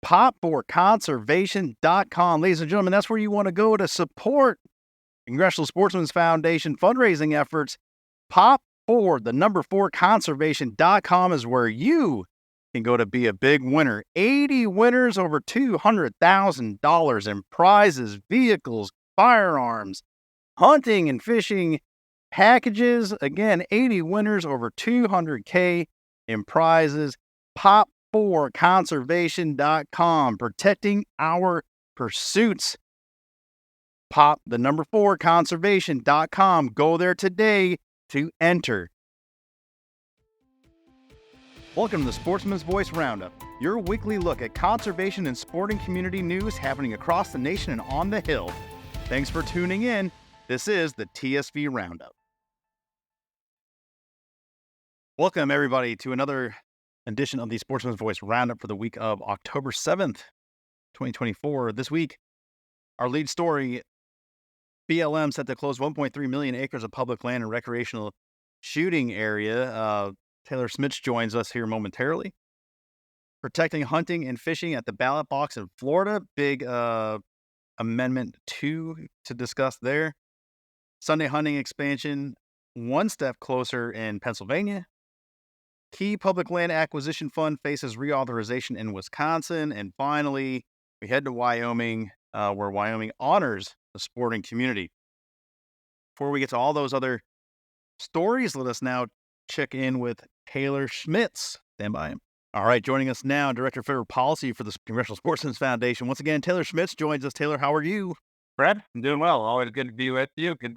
pop4conservation.com. Ladies and gentlemen, that's where you want to go to support Congressional Sportsmen's Foundation fundraising efforts. Pop4conservation.com is where you can go to be a big winner. 80 winners, over $200,000 in prizes, vehicles, firearms, hunting and fishing packages. Again, 80 winners, over $200K in prizes. Pop4conservation.com, protecting our pursuits. Pop4conservation.com. Go there today to enter. Welcome to the Sportsman's Voice Roundup, your weekly look at conservation and sporting community news happening across the nation and on the Hill. Thanks for tuning in. This is the TSV Roundup. Welcome, everybody, to another edition of the Sportsman's Voice Roundup for the week of October 7th, 2024. This week, our lead story, BLM set to close 1.3 million acres of public land and recreational shooting area. Taylor Schmitz joins us here momentarily. Protecting hunting and fishing at the ballot box in Florida. Big Amendment 2 to discuss there. Sunday hunting expansion one step closer in Pennsylvania. Key public land acquisition fund faces reauthorization in Wisconsin. And finally, we head to Wyoming, where Wyoming honors the sporting community. Before we get to all those other stories, let us now check in with Taylor Schmitz. Stand by him. All right, joining us now, Director of Federal Policy for the Congressional Sportsmen's Foundation. Once again, Taylor Schmitz joins us. Taylor, how are you? Fred, I'm doing well. Always good to be with you. Good.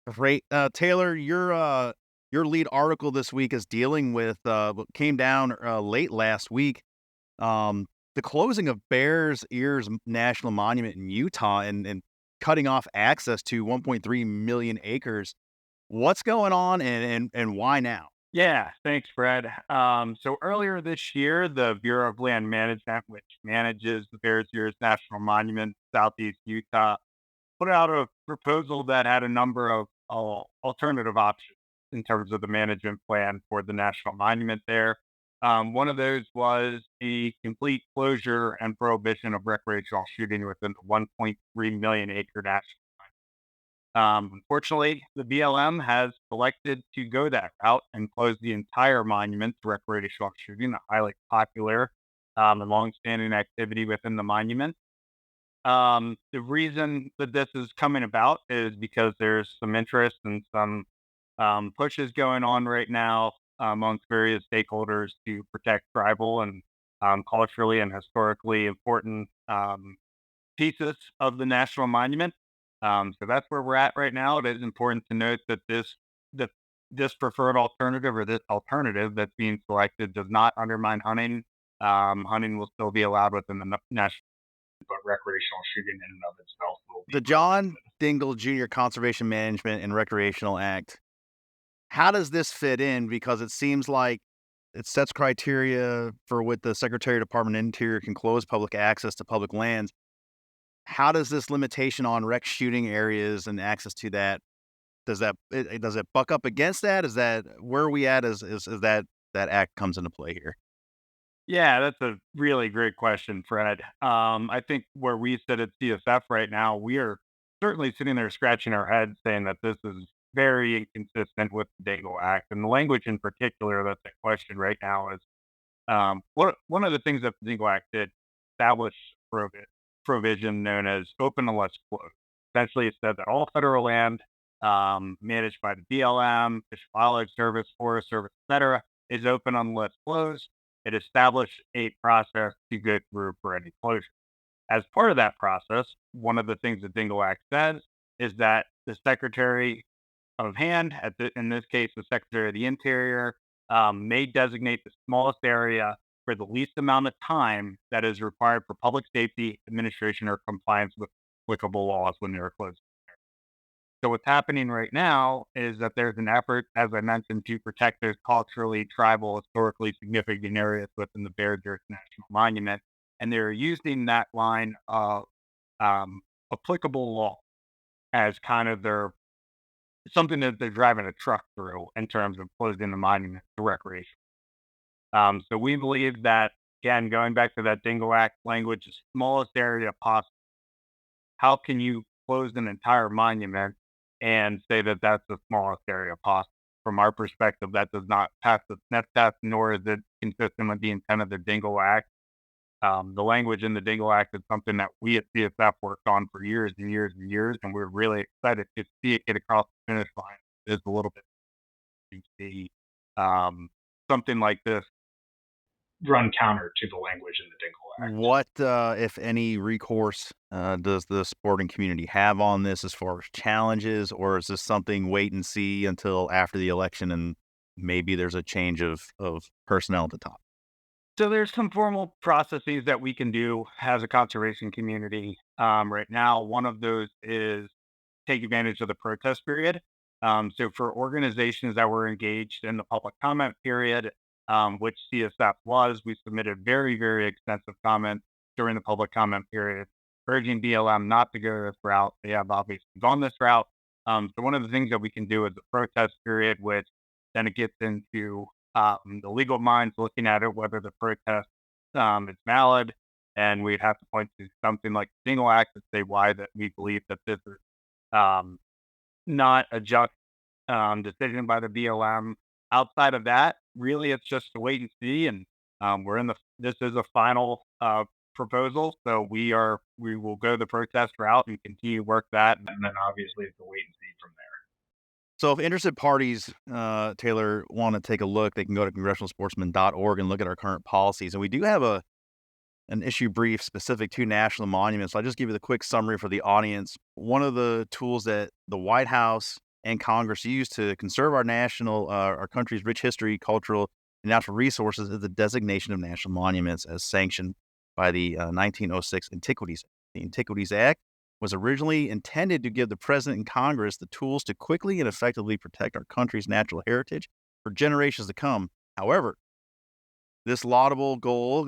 Great. Taylor, your lead article this week is dealing with what came down late last week, the closing of Bears Ears National Monument in Utah and cutting off access to 1.3 million acres. What's going on and why now? Yeah, thanks, Fred. So earlier this year, the Bureau of Land Management, which manages the Bears Ears National Monument, Southeast Utah, put out a proposal that had a number of alternative options in terms of the management plan for the national monument there. One of those was a complete closure and prohibition of recreational shooting within the 1.3 million acre national. Unfortunately, the BLM has selected to go that route and close the entire monument to recreational shooting, a highly popular and longstanding activity within the monument. The reason that this is coming about is because there's some interest and some pushes going on right now amongst various stakeholders to protect tribal and culturally and historically important pieces of the national monument. So that's where we're at right now. It is important to note that this preferred alternative or this alternative that's being selected does not undermine hunting. Hunting will still be allowed within the national, but recreational shooting in and of itself will be. The John Dingell Jr. Conservation Management and Recreational Act. How does this fit in? Because it seems like it sets criteria for what the Secretary of Department of Interior can close public access to public lands. How does this limitation on rec shooting areas and access to that, does it buck up against that? Is that where are we at is that act comes into play here? Yeah, that's a really great question, Fred. I think where we sit at CSF right now, we are certainly sitting there scratching our heads saying that this is very inconsistent with the Dingell Act. And the language in particular that's at question right now is one of the things that the Dingell Act did establish provision known as open unless closed. Essentially, it said that all federal land managed by the BLM, Fish and Wildlife Service, Forest Service, etc., is open unless closed. It established a process to go through for any closure. As part of that process, one of the things the Dingell Act says is that the Secretary of Hand, in this case, the Secretary of the Interior, may designate the smallest area for the least amount of time that is required for public safety, administration, or compliance with applicable laws when they are closed. So what's happening right now is that there's an effort, as I mentioned, to protect those culturally, tribal, historically significant areas within the Bears Ears National Monument, and they're using that line of applicable law as kind of something that they're driving a truck through in terms of closing the monument to recreation. So we believe that again, going back to that Dingell Act language, the smallest area possible. How can you close an entire monument and say that that's the smallest area possible? From our perspective, that does not pass the sniff test, nor is it consistent with the intent of the Dingell Act. The language in the Dingell Act is something that we at CSF worked on for years and years and years, and we're really excited to see it get across the finish line. It's a little bit to see um, something like this run counter to the language in the Dingell Act. What, if any, recourse does the sporting community have on this as far as challenges, or is this something wait and see until after the election and maybe there's a change of personnel at the top? So there's some formal processes that we can do as a conservation community right now. One of those is take advantage of the protest period. So for organizations that were engaged in the public comment period, which CSF was, we submitted very, very extensive comments during the public comment period, urging BLM not to go this route. They have obviously gone this route. So one of the things that we can do is the protest period, which then it gets into the legal minds looking at it, whether the protest is valid. And we'd have to point to something like the Dingell Act to say why that we believe that this is um, not a just decision by the BLM. Outside of that, really, it's just to wait and see. And we're in the this is a final proposal, so we will go the protest route and continue to work that, and then obviously it's a wait and see from there. So if interested parties, Taylor, want to take a look, they can go to congressionalsportsman.org and look at our current policies. And we do have an issue brief specific to national monuments. I'll just give you the quick summary for the audience. One of the tools that the White House and Congress use to conserve our country's rich history, cultural, and natural resources is the designation of national monuments as sanctioned by the 1906 Antiquities Act. The Antiquities Act was originally intended to give the president and Congress the tools to quickly and effectively protect our country's natural heritage for generations to come. However, this laudable goal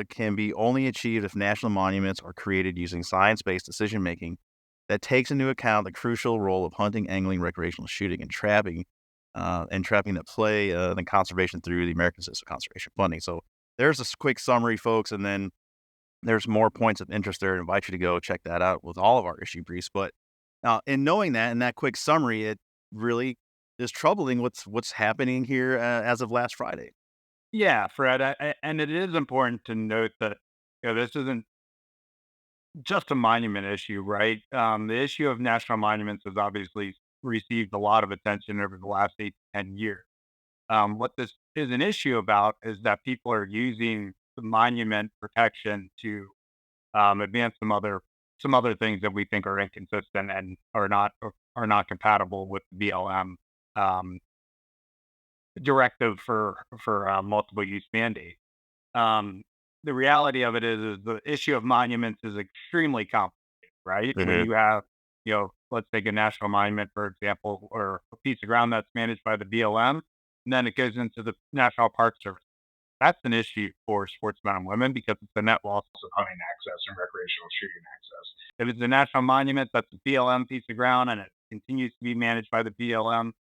can be only achieved if national monuments are created using science-based decision-making that takes into account the crucial role of hunting, angling, recreational shooting, and trapping that play in conservation through the American System of Conservation Funding. So there's a quick summary, folks, and then there's more points of interest there. I invite you to go check that out with all of our issue briefs. But in knowing that, in that quick summary, it really is troubling what's happening here as of last Friday. Yeah, Fred, and it is important to note that this isn't just a monument issue, right? The issue of national monuments has obviously received a lot of attention over the last 8 to 10 years. What this is an issue about is that people are using the monument protection to advance some other things that we think are inconsistent and are not compatible with the BLM um, directive for multiple use mandate. Um, the reality of it is the issue of monuments is extremely complicated, right? When Mhm. you have, let's take a national monument, for example, or a piece of ground that's managed by the BLM, and then it goes into the National Park Service. That's an issue for sportsmen and women because it's a net loss of hunting access and recreational shooting access. If it's a national monument that's a BLM piece of ground and it continues to be managed by the BLM,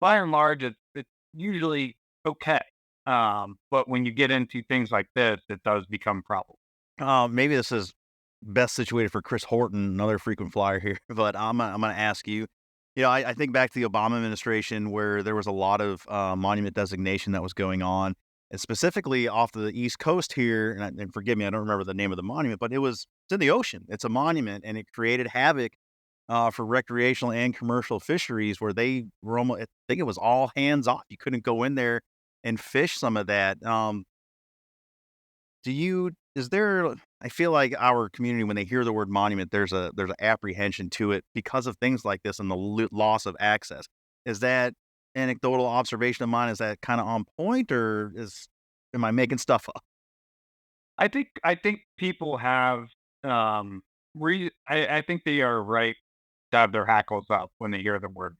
by and large, it's usually okay. But when you get into things like this, it does become a problem. Maybe this is best situated for Chris Horton, another frequent flyer here, but I'm gonna ask you. I think back to the Obama administration where there was a lot of monument designation that was going on, and specifically off the East Coast here. And forgive me, I don't remember the name of the monument, but it's in the ocean. It's a monument, and it created havoc for recreational and commercial fisheries where they were almost. I think it was all hands off. You couldn't go in there and fish some of that. Do you is there I feel like our community, when they hear the word monument, there's an apprehension to it because of things like this and the loss of access. Is that anecdotal observation of mine, is that kinda on point, or am I making stuff up? I think people have I think they are right to have their hackles up when they hear the word.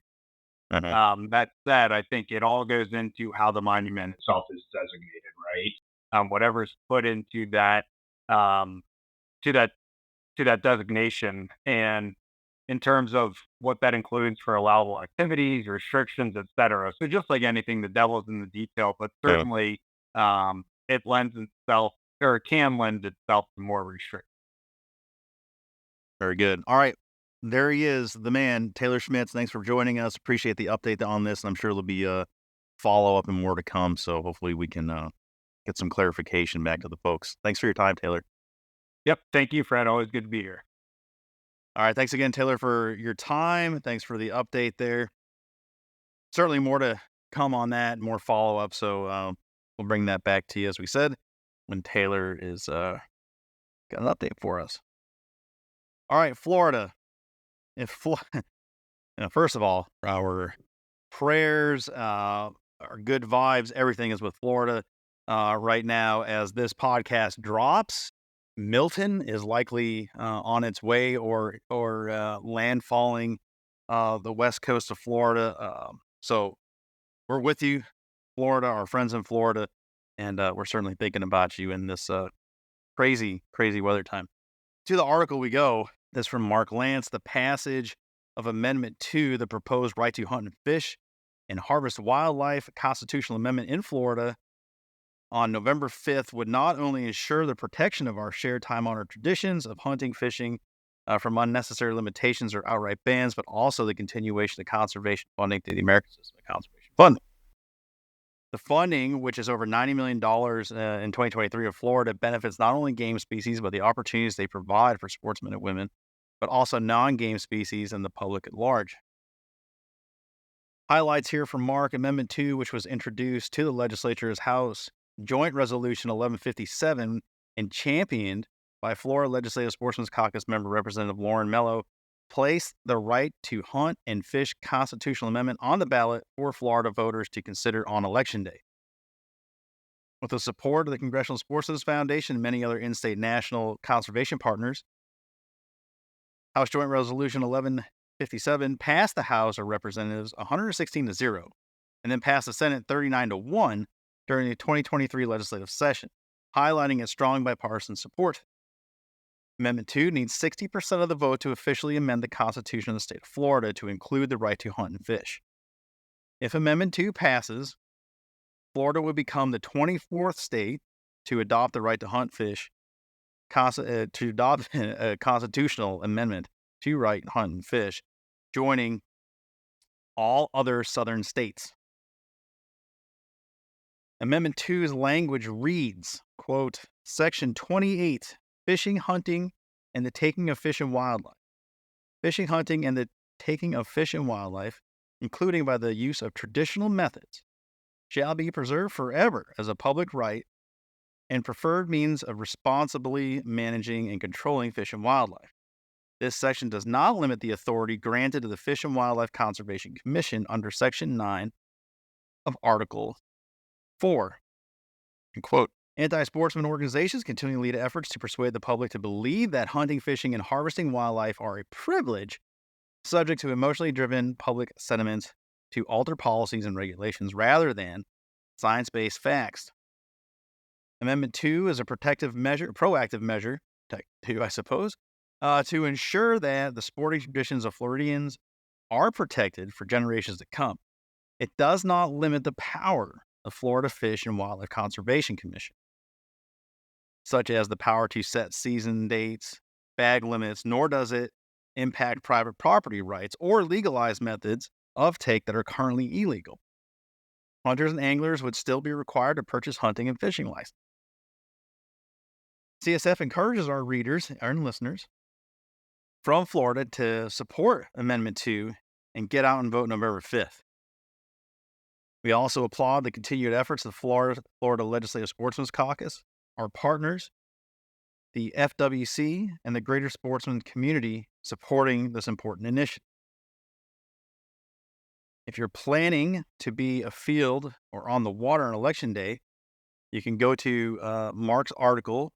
Uh-huh. That said, I think it all goes into how the monument itself is designated, right? Whatever's put into um, that to that designation, and in terms of what that includes for allowable activities, restrictions, etc. So just like anything, the devil's in the detail, but certainly it lends itself or can lend itself to more restriction. Very good. All right. There he is, the man, Taylor Schmitz. Thanks for joining us. Appreciate the update on this. And I'm sure there'll be a follow-up and more to come. So hopefully we can get some clarification back to the folks. Thanks for your time, Taylor. Yep. Thank you, Fred. Always good to be here. All right. Thanks again, Taylor, for your time. Thanks for the update there. Certainly more to come on that, more follow-up. So we'll bring that back to you, as we said, when Taylor is got an update for us. All right, Florida. First of all, our prayers, our good vibes, everything is with Florida right now. As this podcast drops, Milton is likely on its way or landfalling the west coast of Florida. So we're with you, Florida, our friends in Florida, and we're certainly thinking about you in this crazy weather time. To the article we go. This from Mark Lance. The passage of Amendment 2, the proposed right to hunt and fish and harvest wildlife constitutional amendment in Florida on November 5th would not only ensure the protection of our shared time-honored traditions of hunting, fishing from unnecessary limitations or outright bans, but also the continuation of conservation funding through the American System of Conservation Funding. The funding, which is over $90 million in 2023 of Florida, benefits not only game species, but the opportunities they provide for sportsmen and women, but also non-game species and the public at large. Highlights here from Mark. Amendment 2, which was introduced to the legislature's House Joint Resolution 1157 and championed by Florida Legislative Sportsmen's Caucus member Representative Lauren Mello, placed the right to hunt and fish constitutional amendment on the ballot for Florida voters to consider on Election Day. With the support of the Congressional Sportsmen's Foundation and many other in-state national conservation partners, House Joint Resolution 1157 passed the House of Representatives 116-0 and then passed the Senate 39-1 during the 2023 legislative session, highlighting its strong bipartisan support. Amendment 2 needs 60% of the vote to officially amend the Constitution of the state of Florida to include the right to hunt and fish. If Amendment 2 passes, Florida would become the 24th state to adopt the right to hunt, fish, to adopt a constitutional amendment to right, hunt, and fish, joining all other southern states. Amendment 2's language reads, quote, Section 28, fishing, hunting, and the taking of fish and wildlife. Fishing, hunting, and the taking of fish and wildlife, including by the use of traditional methods, shall be preserved forever as a public right and preferred means of responsibly managing and controlling fish and wildlife. This section does not limit the authority granted to the Fish and Wildlife Conservation Commission under Section 9 of Article 4. And quote, anti-sportsman organizations continue to lead efforts to persuade the public to believe that hunting, fishing, and harvesting wildlife are a privilege subject to emotionally driven public sentiment to alter policies and regulations rather than science-based facts. Amendment 2 is a proactive measure, I suppose, to ensure that the sporting traditions of Floridians are protected for generations to come. It does not limit the power of Florida Fish and Wildlife Conservation Commission, such as the power to set season dates, bag limits, nor does it impact private property rights or legalize methods of take that are currently illegal. Hunters and anglers would still be required to purchase hunting and fishing licenses. CSF encourages our readers and listeners from Florida to support Amendment 2 and get out and vote November 5th. We also applaud the continued efforts of the Florida Legislative Sportsmen's Caucus, our partners, the FWC, and the greater sportsman community supporting this important initiative. If you're planning to be afield or on the water on Election Day, you can go to Mark's article,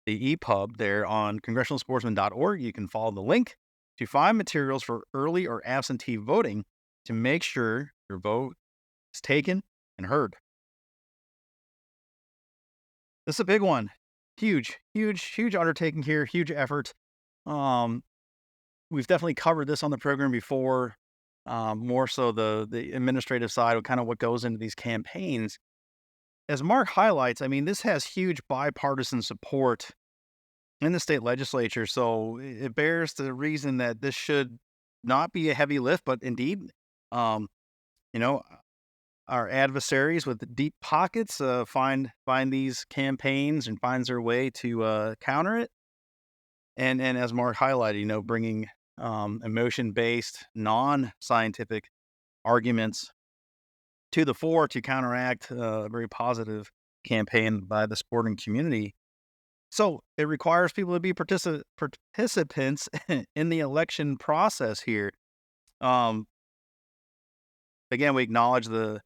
the EPUB, there on congressionalsportsman.org. You can follow the link to find materials for early or absentee voting to make sure your vote is taken and heard. This is a big one. Huge undertaking here, huge effort. We've definitely covered this on the program before, more so the administrative side of kind of what goes into these campaigns. as Mark highlights, I mean, this has huge bipartisan support in the state legislature, so it bears the reason that this should not be a heavy lift, but indeed, um, you know, our adversaries with deep pockets find these campaigns and finds their way to counter it. And as Mark highlighted, bringing emotion based, non scientific arguments to the fore to counteract a very positive campaign by the sporting community. So it requires people to be participants in the election process here. Um, Again, we acknowledge the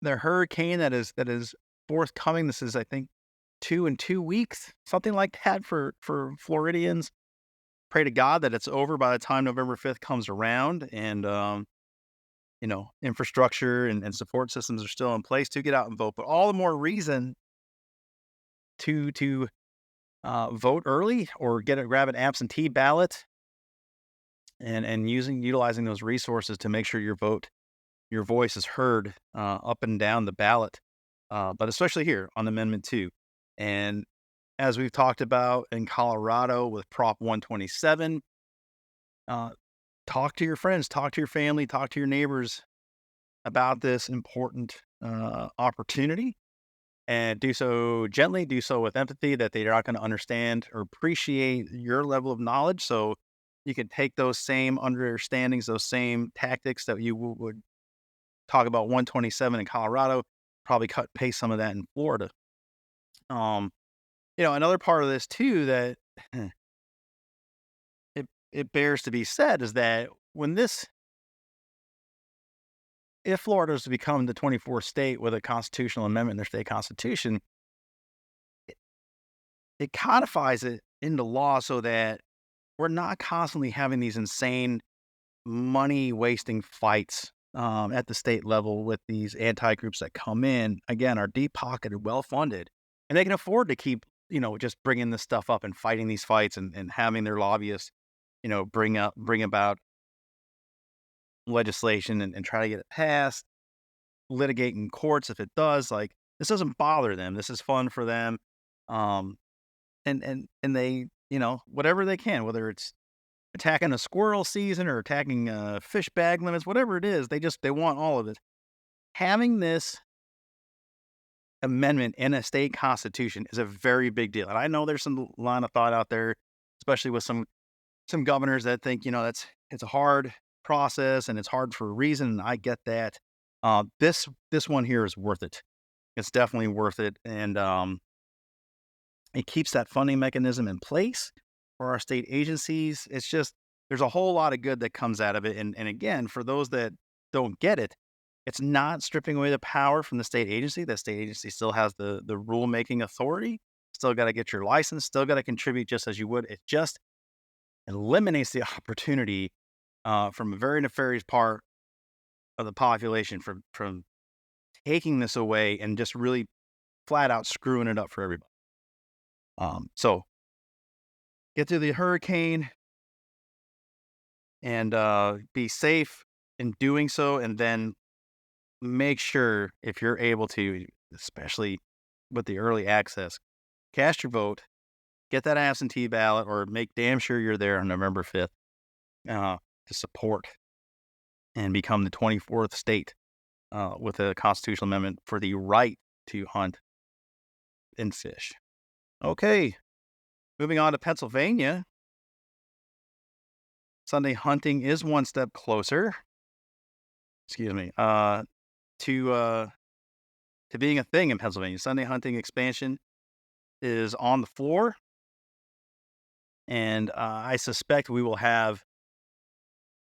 hurricane that is forthcoming. This is, I think, 2 in 2 weeks, something like that for Floridians. Pray to God that it's over by the time November 5th comes around, and infrastructure and support systems are still in place to get out and vote. But all the more reason to vote early or grab an absentee ballot and utilizing those resources to make sure your voice is heard up and down the ballot, but especially here on Amendment 2. And as we've talked about in Colorado with Prop 127, uh, talk to your friends, talk to your family, talk to your neighbors about this important opportunity, and do so gently, do so with empathy that they're not going to understand or appreciate your level of knowledge. So you can take those same understandings, those same tactics that you would talk about 127 in Colorado, probably cut and paste some of that in Florida. Um, Another part of this too that it bears to be said is that if Florida is to become the 24th state with a constitutional amendment in their state constitution, it, it codifies it into law so that we're not constantly having these insane money wasting fights at the state level with these anti groups that come in, again, are deep pocketed, well funded, and they can afford to keep, just bringing this stuff up and fighting these fights and having their lobbyists, bring about legislation and try to get it passed, litigate in courts if it does. Like, this doesn't bother them. This is fun for them. Um, and they, whatever they can, whether it's attacking a squirrel season or attacking fish bag limits, whatever it is, they want all of it. Having this amendment in a state constitution is a very big deal. And I know there's some line of thought out there, especially with some governors that think, it's a hard process and it's hard for a reason. And I get that. This one here is worth it. It's definitely worth it. And it keeps that funding mechanism in place for our state agencies. It's just, there's a whole lot of good that comes out of it. And again, for those that don't get it, it's not stripping away the power from the state agency. The state agency still has the rulemaking authority, still got to get your license, still got to contribute just as you would. It just eliminates the opportunity from a very nefarious part of the population from taking this away and just really flat out screwing it up for everybody. So get through the hurricane and be safe in doing so, and then make sure, if you're able to, especially with the early access, cast your vote, get that absentee ballot, or make damn sure you're there on November 5th to support and become the 24th state with a constitutional amendment for the right to hunt and fish. Okay, moving on to Pennsylvania. Sunday hunting is one step closer. Excuse me. To being a thing in Pennsylvania. Sunday hunting expansion is on the floor, and I suspect we will have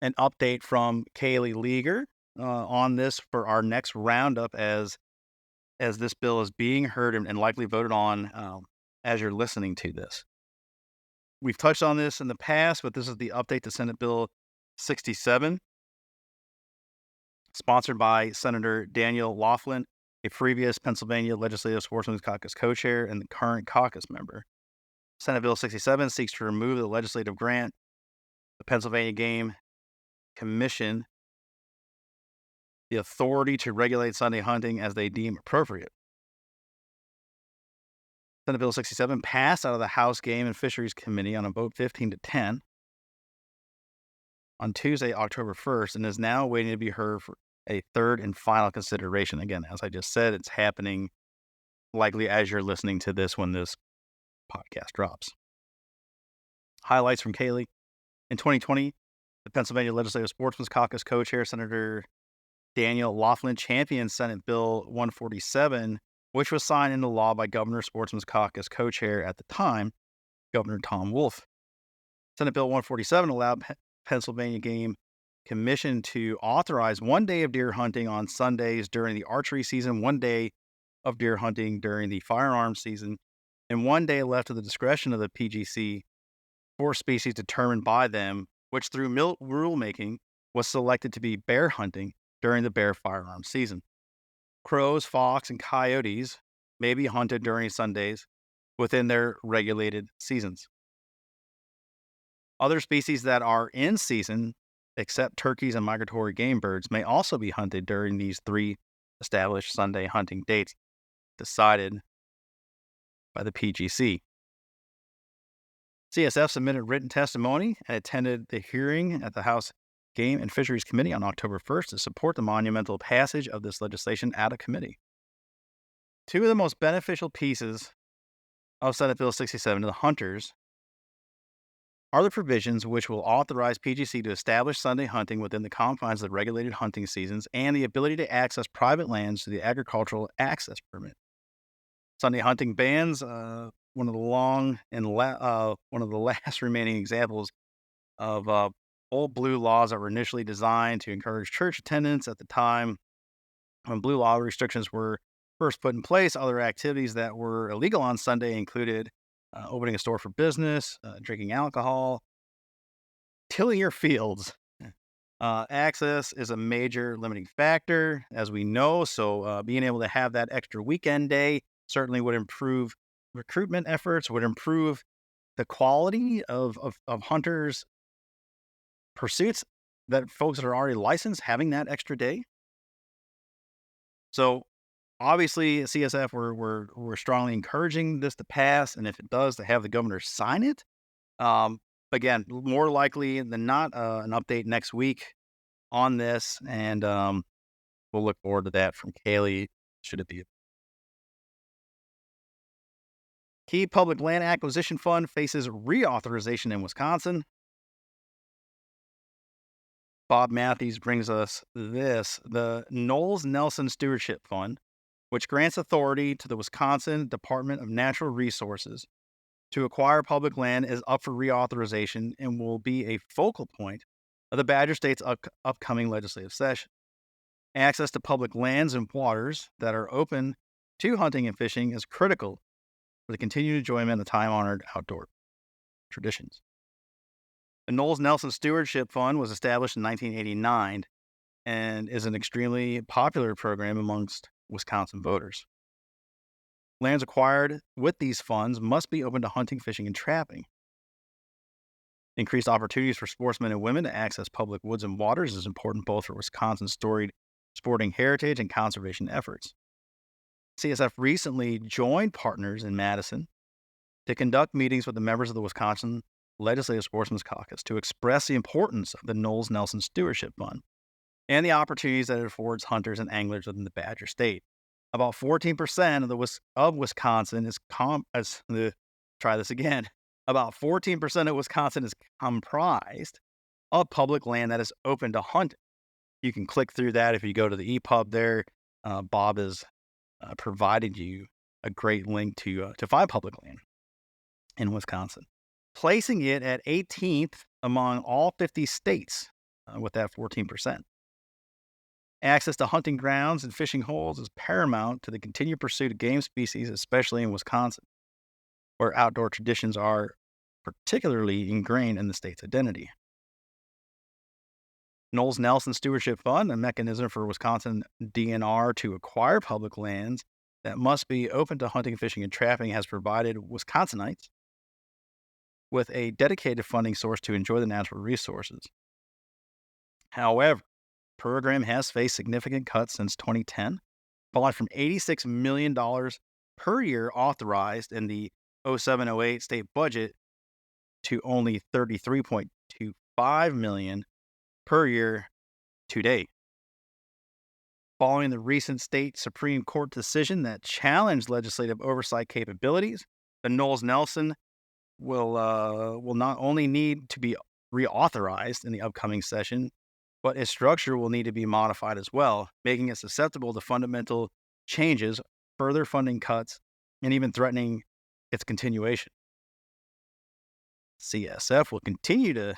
an update from Kaylee Leaguer on this for our next roundup as this bill is being heard and likely voted on as you're listening to this. We've touched on this in the past, but this is the update to Senate Bill 67, sponsored by Senator Daniel Laughlin, a previous Pennsylvania Legislative Sportsmen's Caucus co-chair and the current caucus member. Senate Bill 67 seeks to remove the legislative grant the Pennsylvania Game Commission the authority to regulate Sunday hunting as they deem appropriate. Senate Bill 67 passed out of the House Game and Fisheries Committee on a vote 15-10 on Tuesday, October 1st, and is now waiting to be heard for a third and final consideration. Again, as I just said, it's happening likely as you're listening to this when this podcast drops. Highlights from Kaylee. In 2020, the Pennsylvania Legislative Sportsmen's Caucus co-chair, Senator Daniel Laughlin, championed Senate Bill 147, which was signed into law by Governor Sportsmen's Caucus co-chair at the time, Governor Tom Wolf. Senate Bill 147 allowed Pennsylvania Game Commission to authorize 1 day of deer hunting on Sundays during the archery season, 1 day of deer hunting during the firearms season, and 1 day left to the discretion of the PGC for species determined by them, which through rulemaking was selected to be bear hunting during the bear firearms season. Crows, fox, and coyotes may be hunted during Sundays within their regulated seasons. Other species that are in season, except turkeys and migratory game birds, may also be hunted during these 3 established Sunday hunting dates decided by the PGC. CSF submitted written testimony and attended the hearing at the House Game and Fisheries Committee on October 1st to support the monumental passage of this legislation out of committee. 2 of the most beneficial pieces of Senate Bill 67 to the hunters are the provisions which will authorize PGC to establish Sunday hunting within the confines of the regulated hunting seasons and the ability to access private lands through the agricultural access permit. Sunday hunting bans, one of the last remaining examples of old blue laws that were initially designed to encourage church attendance at the time when blue law restrictions were first put in place. Other activities that were illegal on Sunday included opening a store for business, drinking alcohol, tilling your fields. Access is a major limiting factor, as we know, so being able to have that extra weekend day certainly would improve recruitment efforts, would improve the quality of hunters' pursuits, that folks that are already licensed having that extra day. So obviously, at CSF, we're strongly encouraging this to pass, and if it does, to have the governor sign it. Again, more likely than not, an update next week on this, and we'll look forward to that from Kaylee, should it be. Key Public Land Acquisition Fund faces reauthorization in Wisconsin. Bob Matthews brings us this. The Knowles-Nelson Stewardship Fund, which grants authority to the Wisconsin Department of Natural Resources to acquire public land, is up for reauthorization and will be a focal point of the Badger State's upcoming legislative session. Access to public lands and waters that are open to hunting and fishing is critical for the continued enjoyment of time-honored outdoor traditions. The Knowles-Nelson Stewardship Fund was established in 1989 and is an extremely popular program amongst Wisconsin voters. Lands acquired with these funds must be open to hunting, fishing, and trapping. Increased opportunities for sportsmen and women to access public woods and waters is important both for Wisconsin's storied sporting heritage and conservation efforts. CSF recently joined partners in Madison to conduct meetings with the members of the Wisconsin Legislative Sportsmen's Caucus to express the importance of the Knowles-Nelson Stewardship Fund and the opportunities that it affords hunters and anglers within the Badger State. About 14% of Wisconsin is About 14% of Wisconsin is comprised of public land that is open to hunting. You can click through that if you go to the EPUB there. Bob has provided you a great link to find public land in Wisconsin, placing it at 18th among all 50 states with that 14%. Access to hunting grounds and fishing holes is paramount to the continued pursuit of game species, especially in Wisconsin, where outdoor traditions are particularly ingrained in the state's identity. Knowles-Nelson Stewardship Fund, a mechanism for Wisconsin DNR to acquire public lands that must be open to hunting, fishing, and trapping, has provided Wisconsinites with a dedicated funding source to enjoy the natural resources. However, program has faced significant cuts since 2010, falling from $86 million per year authorized in the 07-08 state budget to only $33.25 million per year to date. Following the recent state Supreme Court decision that challenged legislative oversight capabilities, the Knowles-Nelson will not only need to be reauthorized in the upcoming session, but its structure will need to be modified as well, making it susceptible to fundamental changes, further funding cuts, and even threatening its continuation. CSF will continue to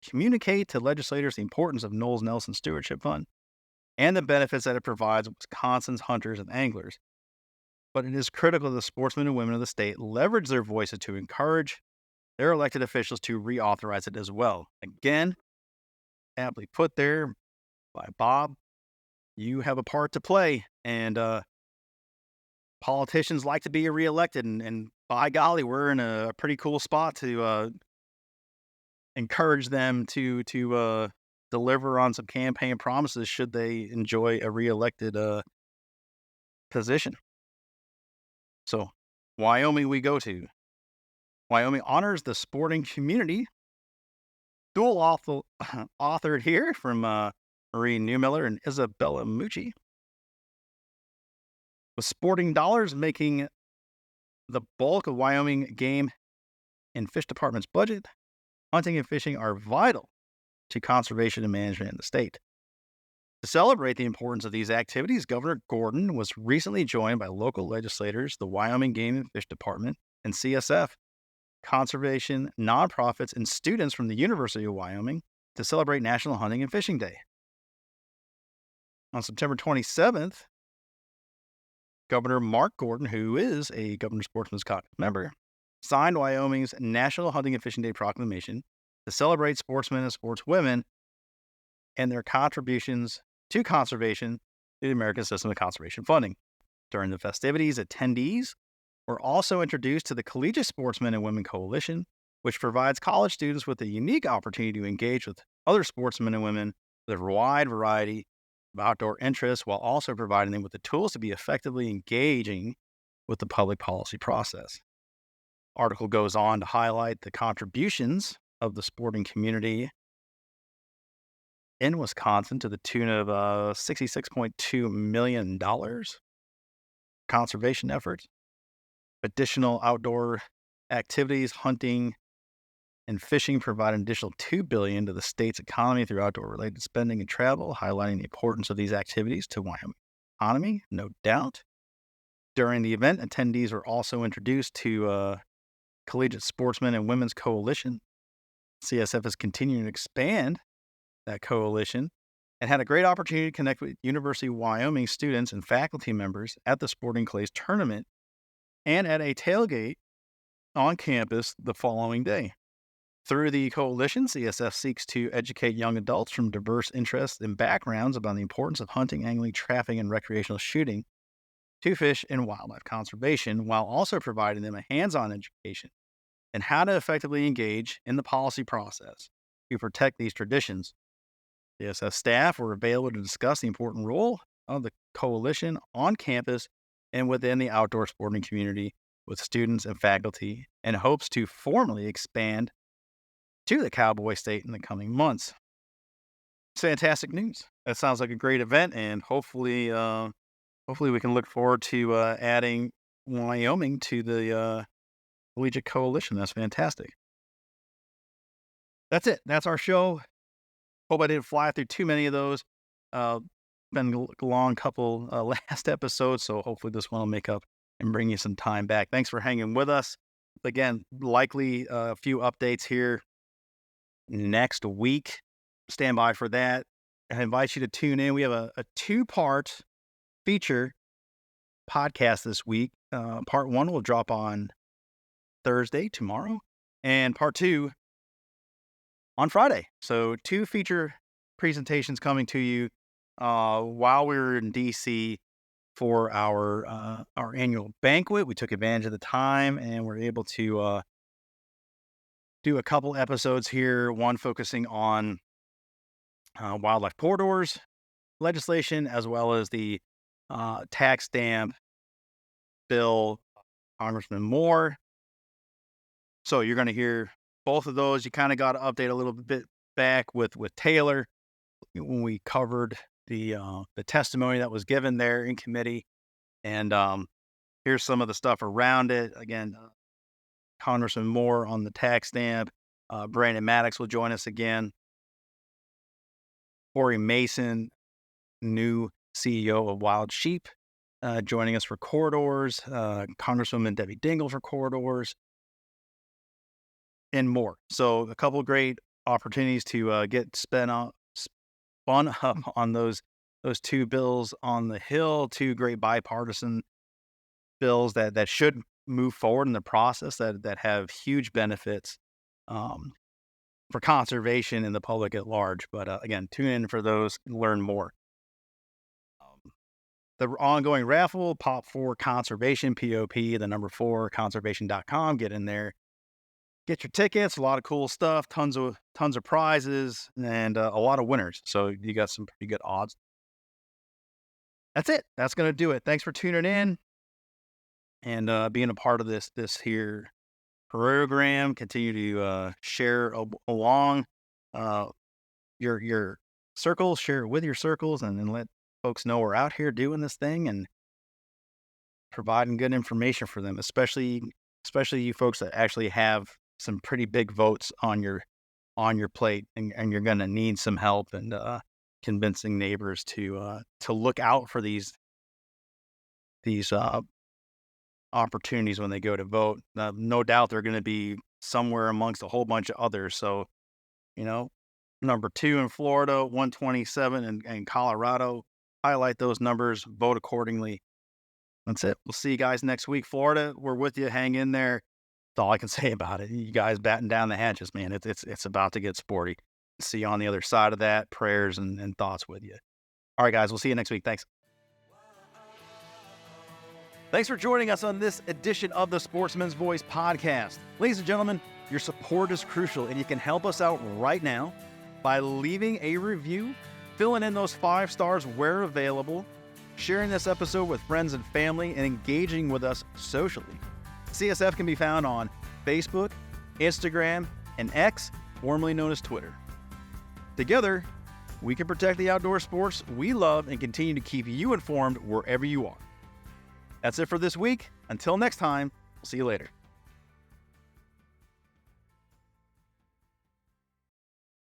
communicate to legislators the importance of Knowles-Nelson Stewardship Fund and the benefits that it provides Wisconsin's hunters and anglers. But it is critical that the sportsmen and women of the state leverage their voices to encourage their elected officials to reauthorize it as well. Again, aptly put there by Bob, you have a part to play, and politicians like to be reelected, and by golly, we're in a pretty cool spot to encourage them to deliver on some campaign promises should they enjoy a reelected position. So, Wyoming we go to. Wyoming honors the sporting community. Dual authored here from Marie Newmiller and Isabella Mucci. With sporting dollars making the bulk of Wyoming game and fish department's budget, hunting and fishing are vital to conservation and management in the state. To celebrate the importance of these activities, Governor Gordon was recently joined by local legislators, the Wyoming Game and Fish Department, and CSF, conservation, nonprofits, and students from the University of Wyoming to celebrate National Hunting and Fishing Day. On September 27th, Governor Mark Gordon, who is a Governor Sportsman's Caucus member, signed Wyoming's National Hunting and Fishing Day proclamation to celebrate sportsmen and sportswomen and their contributions to conservation through the American system of conservation funding. During the festivities, attendees were also introduced to the Collegiate Sportsmen and Women Coalition, which provides college students with a unique opportunity to engage with other sportsmen and women with a wide variety of outdoor interests, while also providing them with the tools to be effectively engaging with the public policy process. The article goes on to highlight the contributions of the sporting community in Wisconsin to the tune of $66.2 million conservation efforts. Additional outdoor activities, hunting and fishing provide an additional $2 billion to the state's economy through outdoor-related spending and travel, highlighting the importance of these activities to Wyoming economy, no doubt. During the event, attendees were also introduced to Collegiate Sportsmen and Women's Coalition. CSF is continuing to expand that coalition and had a great opportunity to connect with University of Wyoming students and faculty members at the Sporting Clays tournament and at a tailgate on campus the following day. Through the coalition, CSF seeks to educate young adults from diverse interests and backgrounds about the importance of hunting, angling, trapping, and recreational shooting to fish and wildlife conservation, while also providing them a hands-on education and how to effectively engage in the policy process to protect these traditions. CSF staff were available to discuss the important role of the coalition on campus and within the outdoor sporting community with students and faculty, and hopes to formally expand to the Cowboy State in the coming months. It's fantastic news. That sounds like a great event, and hopefully we can look forward to adding Wyoming to the Collegiate Coalition. That's fantastic. That's it. That's our show. Hope I didn't fly through too many of those. Been a long couple last episodes, so hopefully this one will make up and bring you some time back. Thanks for hanging with us. Again, likely a few updates here next week. Stand by for that. I invite you to tune in. We have a two-part feature podcast this week. Part one will drop on Thursday, tomorrow, and part two on Friday. So 2 feature presentations coming to you while we were in DC for our annual banquet. We took advantage of the time and we're able to do a couple episodes here, one focusing on wildlife corridors legislation as well as the tax stamp bill, Congressman Moore. So you're going to hear both of those. You kind of got to update a little bit back with Taylor when we covered the testimony that was given there in committee, and here's some of the stuff around it. Again, Congressman Moore on the tax stamp. Brandon Maddox will join us again. Corey Mason, new CEO of Wild Sheep, joining us for corridors. Congresswoman Debbie Dingell for corridors, and more. So a couple of great opportunities to get spun up on those two bills on the Hill. Two great bipartisan bills that should move forward in the process that have huge benefits for conservation and the public at large. But again, tune in for those and learn more. The ongoing raffle, Pop 4 Conservation, POP, the number 4, conservation.com. Get in there. Get your tickets. A lot of cool stuff. Tons of prizes and a lot of winners. So you got some pretty good odds. That's it. That's going to do it. Thanks for tuning in and being a part of this here program. Continue to share along your circles. Share it with your circles, and let folks know we're out here doing this thing and providing good information for them, especially you folks that actually have some pretty big votes on your plate, and you're going to need some help and convincing neighbors to look out for these opportunities when they go to vote. No doubt they're going to be somewhere amongst a whole bunch of others. So, number 2 in Florida, 127 in Colorado. Highlight those numbers, vote accordingly. That's it. We'll see you guys next week. Florida, we're with you. Hang in there. That's all I can say about it. You guys batten down the hatches, man. It's about to get sporty. See you on the other side of that. Prayers and thoughts with you. All right, guys. We'll see you next week. Thanks. Thanks for joining us on this edition of the Sportsman's Voice podcast. Ladies and gentlemen, your support is crucial, and you can help us out right now by leaving a review, filling in those 5 stars where available, sharing this episode with friends and family, and engaging with us socially. CSF can be found on Facebook, Instagram, and X, formerly known as Twitter. Together, we can protect the outdoor sports we love and continue to keep you informed wherever you are. That's it for this week. Until next time, we'll see you later.